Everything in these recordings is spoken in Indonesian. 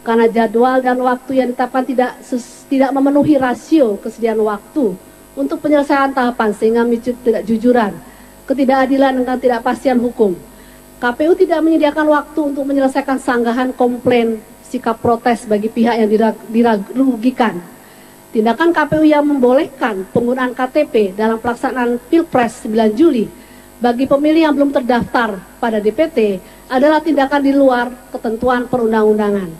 karena jadwal dan waktu yang ditetapkan tidak memenuhi rasio kesediaan waktu untuk penyelesaian tahapan sehingga memicu ketidakjujuran, ketidakadilan dan ketidakpastian hukum. KPU tidak menyediakan waktu untuk menyelesaikan sanggahan komplain sikap protes bagi pihak yang dirugikan. Tindakan KPU yang membolehkan penggunaan KTP dalam pelaksanaan Pilpres 9 Juli bagi pemilih yang belum terdaftar pada DPT adalah tindakan di luar ketentuan perundang-undangan.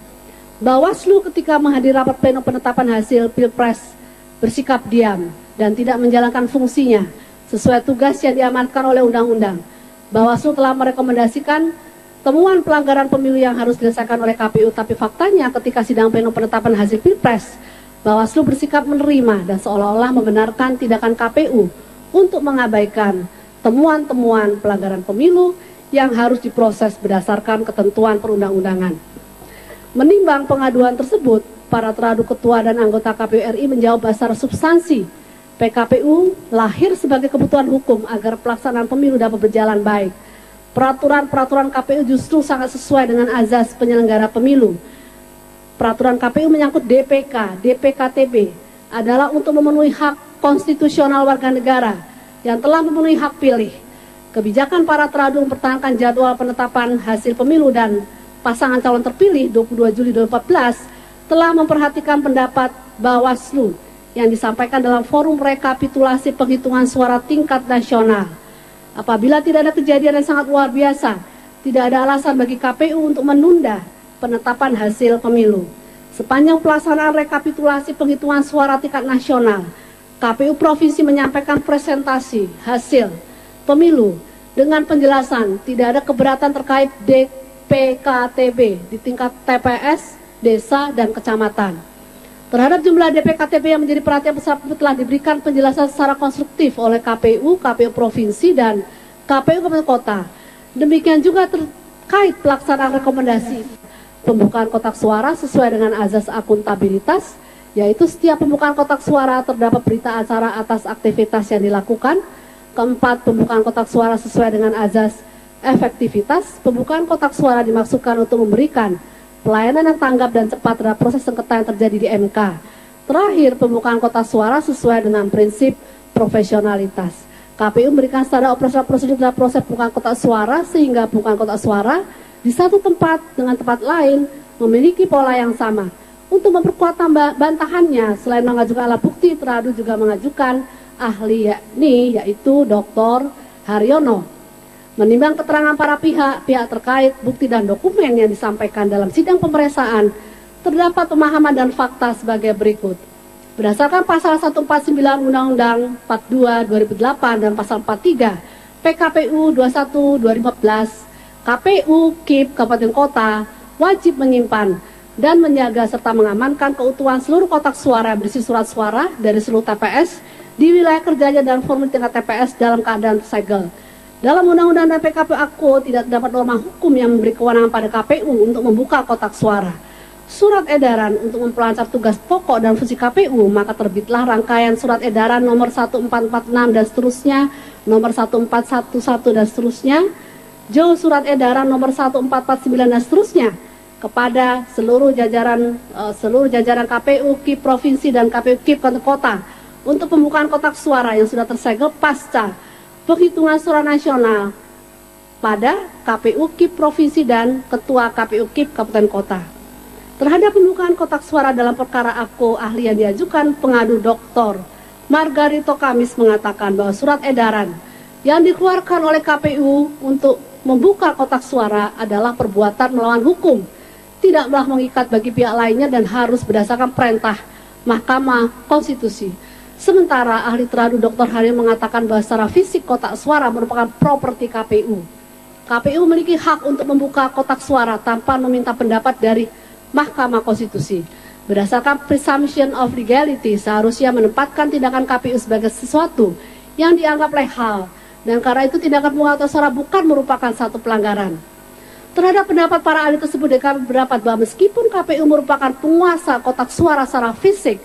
Bawaslu ketika menghadiri rapat pleno penetapan hasil Pilpres bersikap diam dan tidak menjalankan fungsinya sesuai tugas yang diamanatkan oleh undang-undang. Bawaslu telah merekomendasikan temuan pelanggaran pemilu yang harus diselesaikan oleh KPU, tapi faktanya ketika sidang pleno penetapan hasil Pilpres, Bawaslu bersikap menerima dan seolah-olah membenarkan tindakan KPU untuk mengabaikan temuan-temuan pelanggaran pemilu yang harus diproses berdasarkan ketentuan perundang-undangan. Menimbang pengaduan tersebut, para teradu ketua dan anggota KPU RI menjawab secara substansi. PKPU lahir sebagai kebutuhan hukum agar pelaksanaan pemilu dapat berjalan baik. Peraturan-peraturan KPU justru sangat sesuai dengan azas penyelenggara pemilu. Peraturan KPU menyangkut DPK, DPKTB adalah untuk memenuhi hak konstitusional warga negara yang telah memenuhi hak pilih. Kebijakan para teradu mempertahankan jadwal penetapan hasil pemilu dan pasangan calon terpilih 22 Juli 2014 telah memperhatikan pendapat Bawaslu yang disampaikan dalam forum rekapitulasi penghitungan suara tingkat nasional. Apabila tidak ada kejadian yang sangat luar biasa, tidak ada alasan bagi KPU untuk menunda penetapan hasil pemilu. Sepanjang pelaksanaan rekapitulasi penghitungan suara tingkat nasional, KPU Provinsi menyampaikan presentasi hasil pemilu dengan penjelasan tidak ada keberatan terkait DPKTB di tingkat TPS, desa, dan kecamatan. Terhadap jumlah DPKTB yang menjadi perhatian besar telah diberikan penjelasan secara konstruktif oleh KPU, KPU Provinsi, dan KPU Kabupaten Kota. Demikian juga terkait pelaksanaan rekomendasi pembukaan kotak suara sesuai dengan azas akuntabilitas, yaitu setiap pembukaan kotak suara terdapat berita acara atas aktivitas yang dilakukan. Keempat, pembukaan kotak suara sesuai dengan azas efektivitas. Pembukaan kotak suara dimaksudkan untuk memberikan pelayanan yang tanggap dan cepat terhadap proses sengketa yang terjadi di MK. Terakhir, pembukaan kotak suara sesuai dengan prinsip profesionalitas. KPU memberikan standar operasional prosedur dalam proses pembukaan kotak suara sehingga pembukaan kotak suara di satu tempat dengan tempat lain memiliki pola yang sama. Untuk memperkuat bantahannya, selain mengajukan alat bukti, teradu juga mengajukan ahli yaitu Dr. Haryono. Menimbang keterangan para pihak terkait bukti dan dokumen yang disampaikan dalam sidang pemeriksaan, terdapat pemahaman dan fakta sebagai berikut. Berdasarkan pasal 149 Undang-Undang 42 2008 dan pasal 43 PKPU 21 2014, KPU KIP Kabupaten Kota wajib menyimpan dan menjaga serta mengamankan keutuhan seluruh kotak suara berisi surat suara dari seluruh TPS di wilayah kerjanya dan formulir tingkat TPS dalam keadaan tersegel. Dalam Undang-Undang dan PKPU AKO tidak terdapat norma hukum yang memberi kewenangan pada KPU untuk membuka kotak suara. Surat edaran untuk memperlancar tugas pokok dan fungsi KPU, maka terbitlah rangkaian surat edaran nomor 1446 dan seterusnya, nomor 1411 dan seterusnya, surat edaran nomor 1449 dan seterusnya, kepada seluruh jajaran KPU KIP Provinsi dan KPU KIP Kabupaten Kota untuk pembukaan kotak suara yang sudah tersegel pasca penghitungan suara nasional pada KPU KIP Provinsi dan Ketua KPU KIP Kabupaten Kota. Terhadap pembukaan kotak suara dalam perkara AKO ahli yang diajukan pengadu Dr. Margarito Kamis mengatakan bahwa surat edaran yang dikeluarkan oleh KPU untuk membuka kotak suara adalah perbuatan melawan hukum, tidaklah mengikat bagi pihak lainnya dan harus berdasarkan perintah Mahkamah Konstitusi. Sementara ahli teradu Dr. Haryono mengatakan bahwa secara fisik kotak suara merupakan properti KPU. KPU memiliki hak untuk membuka kotak suara tanpa meminta pendapat dari Mahkamah Konstitusi. Berdasarkan presumption of legality, seharusnya menempatkan tindakan KPU sebagai sesuatu yang dianggap legal, dan karena itu tindakan pembukaan kotak suara bukan merupakan satu pelanggaran. Terhadap pendapat para ahli tersebut, kami berpendapat bahwa meskipun KPU merupakan penguasa kotak suara secara fisik,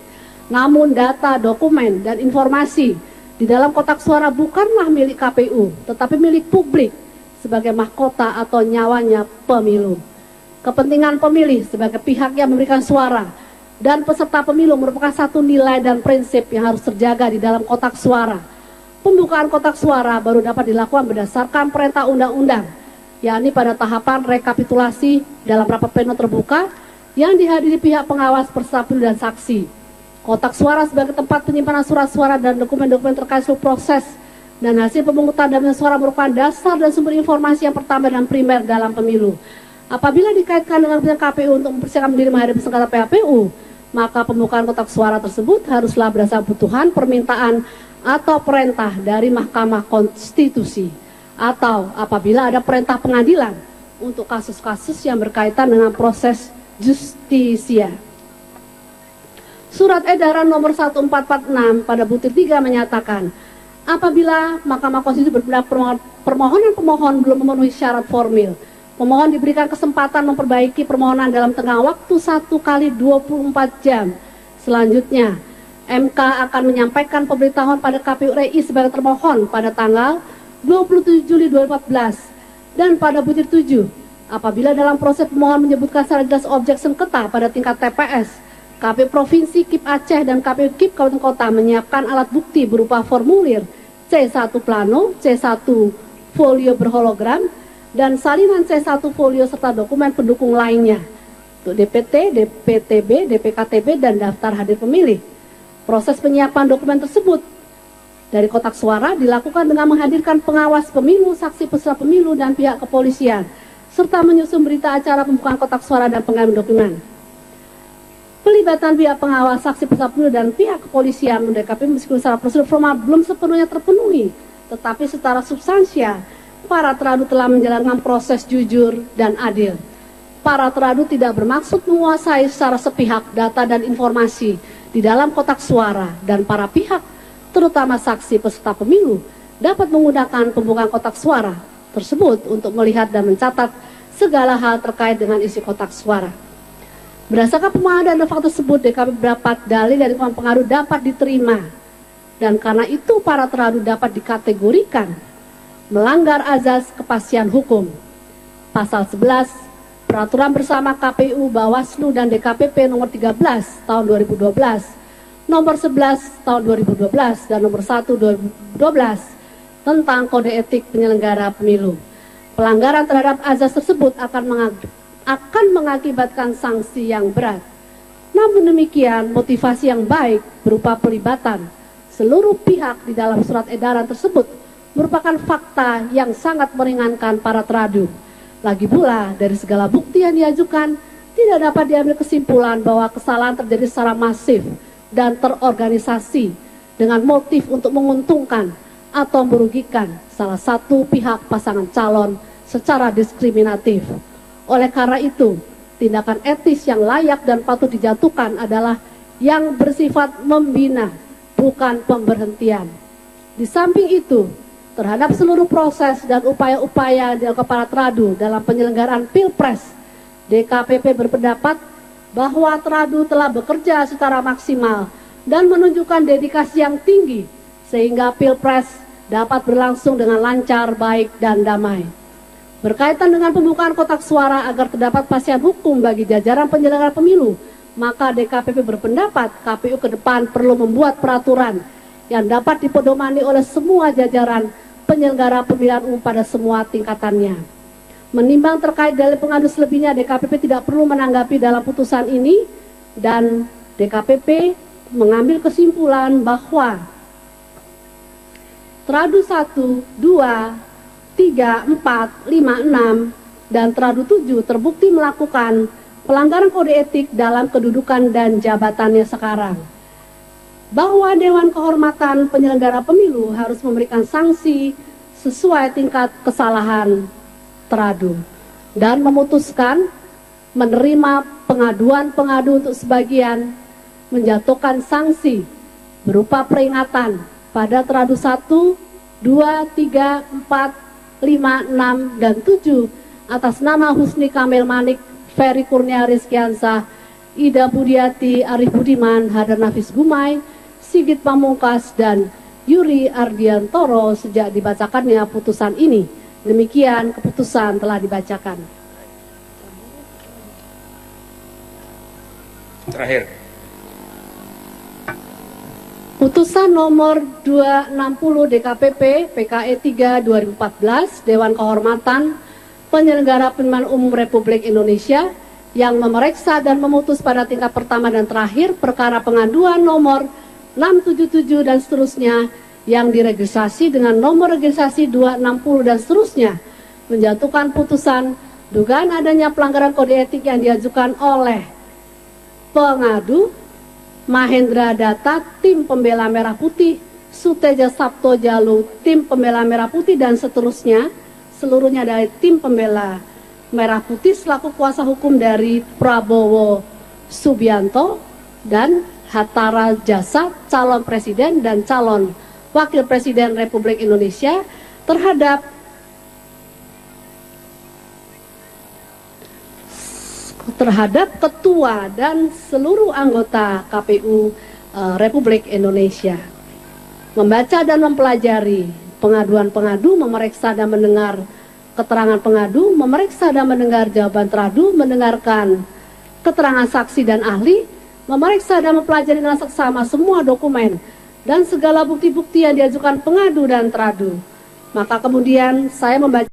namun data, dokumen, dan informasi di dalam kotak suara bukanlah milik KPU, tetapi milik publik sebagai mahkota atau nyawanya pemilu. Kepentingan pemilih sebagai pihak yang memberikan suara dan peserta pemilu merupakan satu nilai dan prinsip yang harus terjaga di dalam kotak suara. Pembukaan kotak suara baru dapat dilakukan berdasarkan perintah undang-undang, yakni pada tahapan rekapitulasi dalam rapat pleno terbuka yang dihadiri pihak pengawas, peserta pemilu dan saksi. Kotak suara sebagai tempat penyimpanan surat suara dan dokumen-dokumen terkait seluruh proses dan hasil pemungutan dan suara merupakan dasar dan sumber informasi yang pertama dan primer dalam pemilu. Apabila dikaitkan dengan keputusan KPU untuk mempersiapkan diri menghadapi sengketa PHPU, maka pembukaan kotak suara tersebut haruslah berdasarkan kebutuhan, permintaan, atau perintah dari Mahkamah Konstitusi, atau apabila ada perintah pengadilan untuk kasus-kasus yang berkaitan dengan proses justisia. Surat edaran nomor 1446 pada butir 3 menyatakan, apabila Mahkamah Konstitusi berpendapat permohonan pemohon belum memenuhi syarat formil, pemohon diberikan kesempatan memperbaiki permohonan dalam tengah waktu 1 kali 24 jam. Selanjutnya, MK akan menyampaikan pemberitahuan pada KPU RI sebagai termohon pada tanggal 27 Juli 2014 dan pada butir 7, apabila dalam proses pemohon menyebutkan secara jelas objek sengketa pada tingkat TPS, KPU Provinsi, KIP Aceh, dan KPU KIP Kabupaten Kota menyiapkan alat bukti berupa formulir C1 plano, C1 folio berhologram, dan salinan C1 folio serta dokumen pendukung lainnya untuk DPT, DPTB, DPKTB, dan daftar hadir pemilih. Proses penyiapan dokumen tersebut dari kotak suara dilakukan dengan menghadirkan pengawas pemilu, saksi peserta pemilu, dan pihak kepolisian, serta menyusun berita acara pembukaan kotak suara dan pengalihan dokumen. Pelibatan pihak pengawas, saksi peserta pemilu, dan pihak kepolisian menurut KPU meskipun secara prosedur formal belum sepenuhnya terpenuhi, tetapi secara substansial para teradu telah menjalankan proses jujur dan adil. Para teradu tidak bermaksud menguasai secara sepihak data dan informasi di dalam kotak suara, dan para pihak, terutama saksi peserta pemilu, dapat menggunakan pembukaan kotak suara tersebut untuk melihat dan mencatat segala hal terkait dengan isi kotak suara. Berdasarkan pemahaman dan fakta tersebut, DKP berdapat dalil dari pengaduan dapat diterima, dan karena itu para teradu dapat dikategorikan melanggar azas kepastian hukum. Pasal 11 Peraturan Bersama KPU, Bawaslu, dan DKPP nomor 13 tahun 2012, nomor 11 tahun 2012, dan nomor 1 2012 tentang kode etik penyelenggara pemilu. Pelanggaran terhadap azas tersebut akan mengakibatkan sanksi yang berat. Namun demikian, motivasi yang baik berupa pelibatan seluruh pihak di dalam surat edaran tersebut merupakan fakta yang sangat meringankan para teradu. Lagi pula, dari segala bukti yang diajukan, tidak dapat diambil kesimpulan bahwa kesalahan terjadi secara masif dan terorganisasi dengan motif untuk menguntungkan atau merugikan salah satu pihak pasangan calon secara diskriminatif. Oleh karena itu, tindakan etis yang layak dan patut dijatuhkan adalah yang bersifat membina, bukan pemberhentian. Di samping itu, terhadap seluruh proses dan upaya-upaya yang dilakukan para teradu dalam penyelenggaraan Pilpres, DKPP berpendapat bahwa teradu telah bekerja secara maksimal dan menunjukkan dedikasi yang tinggi sehingga Pilpres dapat berlangsung dengan lancar, baik, dan damai. Berkaitan dengan pembukaan kotak suara agar terdapat kepastian hukum bagi jajaran penyelenggara pemilu, maka DKPP berpendapat KPU ke depan perlu membuat peraturan yang dapat dipedomani oleh semua jajaran penyelenggara pemilihan umum pada semua tingkatannya. Menimbang terkait dalil pengadu selebihnya, DKPP tidak perlu menanggapi dalam putusan ini, dan DKPP mengambil kesimpulan bahwa teradu 1, 2, 3, 4, 5, 6, dan teradu 7 terbukti melakukan pelanggaran kode etik dalam kedudukan dan jabatannya sekarang. Bahwa Dewan Kehormatan Penyelenggara Pemilu harus memberikan sanksi sesuai tingkat kesalahan teradu dan memutuskan menerima pengaduan pengadu untuk sebagian menjatuhkan sanksi berupa peringatan pada teradu 1, 2, 3, 4, 5, 6, dan 7 atas nama Husni Kamil Manik, Ferry Kurnia Rizkiansah, Ida Budiati, Arif Budiman, Hadar Nafis Gumai, Sigit Pamungkas, dan Yuri Ardiantoro sejak dibacakannya putusan ini. Demikian keputusan telah dibacakan. Terakhir. Putusan nomor 260 DKPP PKE 3 2014 Dewan Kehormatan Penyelenggara Pemilihan Umum Republik Indonesia yang memeriksa dan memutus pada tingkat pertama dan terakhir perkara pengaduan nomor 677 dan seterusnya yang diregistrasi dengan nomor registrasi 260 dan seterusnya menjatuhkan putusan dugaan adanya pelanggaran kode etik yang diajukan oleh pengadu Mahendra Data, tim pembela Merah Putih, Suteja Sabto Jalu, tim pembela Merah Putih, dan seterusnya, seluruhnya dari tim pembela Merah Putih selaku kuasa hukum dari Prabowo Subianto dan Hatta Rajasa, calon presiden dan calon wakil presiden Republik Indonesia terhadap ketua dan seluruh anggota KPU Republik Indonesia. Membaca dan mempelajari pengaduan pengadu, memeriksa dan mendengar keterangan pengadu, memeriksa dan mendengar jawaban teradu, mendengarkan keterangan saksi dan ahli, memeriksa dan mempelajari dengan seksama semua dokumen dan segala bukti-bukti yang diajukan pengadu dan teradu. Maka kemudian saya membaca